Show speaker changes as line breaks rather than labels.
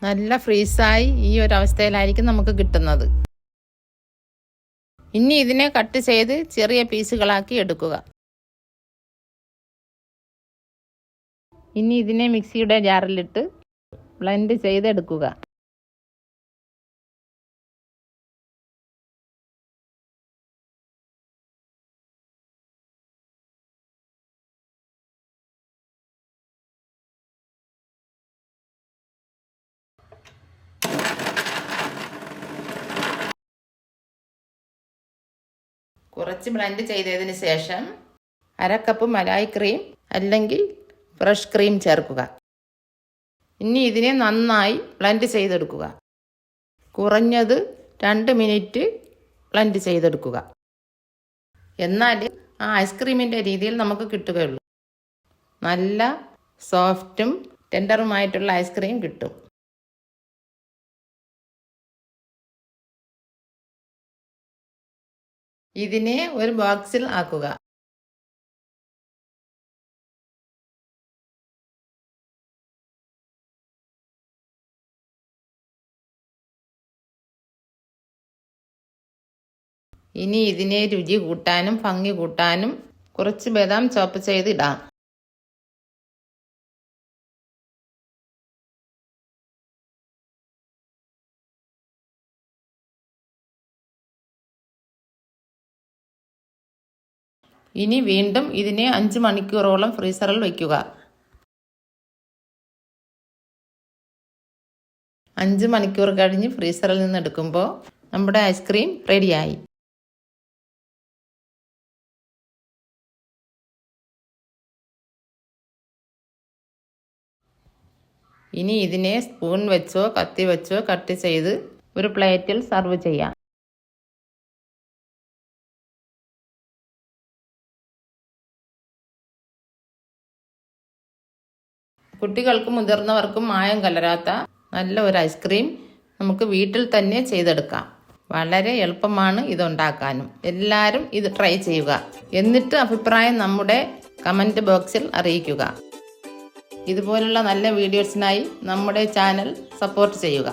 നല്ല ഫ്രീസായി ഈ ഒരു അവസ്ഥയിലായിരിക്കും നമുക്ക് കിട്ടുന്നത്. ഇനി ഇതിനെ കട്ട് ചെയ്ത് ചെറിയ പീസുകളാക്കി എടുക്കുക. ഇനി ഇതിനെ മിക്സിയുടെ ജാറിലിട്ട് ബ്ലെൻഡ് ചെയ്തെടുക്കുക. കുറച്ച് ബ്ലെൻഡ് ചെയ്തതിന് ശേഷം 1/2 കപ്പ് മലായി ക്രീം അല്ലെങ്കിൽ ഫ്രഷ് ക്രീം ചേർക്കുക. ഇനി ഇതിനെ നന്നായി ബ്ലെൻഡ് ചെയ്തെടുക്കുക. കുറഞ്ഞത് 2 മിനിറ്റ് ബ്ലെൻഡ് ചെയ്തെടുക്കുക. എന്നാൽ ആ ഐസ്ക്രീമിൻ്റെ രീതിയിൽ നമുക്ക് കിട്ടുകയുള്ളൂ. നല്ല സോഫ്റ്റും ടെൻഡറുമായിട്ടുള്ള ഐസ്ക്രീം കിട്ടും. ഇതിനെ ഒരു ബോക്സിൽ ആക്കുക. ഇനി ഇതിനെ രുചി കൂട്ടാനും ഭംഗി കൂട്ടാനും കുറച്ച് ബദാം ചോപ്പ് ചെയ്ത് ഇടാം. ഇനി വീണ്ടും ഇതിനെ 5 മണിക്കൂറോളം ഫ്രീസറിൽ വയ്ക്കുക. 5 മണിക്കൂർ കഴിഞ്ഞ് ഫ്രീസറിൽ നിന്ന് എടുക്കുമ്പോൾ നമ്മുടെ ഐസ്ക്രീം റെഡിയായി. ഇനി ഇതിനെ സ്പൂൺ വെച്ചോ കത്തി വെച്ചോ കട്ട് ചെയ്ത് ഒരു പ്ലേറ്റിൽ സർവ് ചെയ്യാം. കുട്ടികൾക്കും മുതിർന്നവർക്കും മായം കലരാത്ത നല്ല ഒരു ഐസ്ക്രീം നമുക്ക് വീട്ടിൽ തന്നെ ചെയ്തെടുക്കാം. വളരെ എളുപ്പമാണ് ഇതുണ്ടാക്കാനും. എല്ലാവരും ഇത് ട്രൈ ചെയ്യുക. എന്നിട്ട് അഭിപ്രായം നമ്മുടെ കമൻറ്റ് ബോക്സിൽ അറിയിക്കുക. ഇതുപോലുള്ള നല്ല വീഡിയോസിനായി നമ്മുടെ ചാനൽ സപ്പോർട്ട് ചെയ്യുക.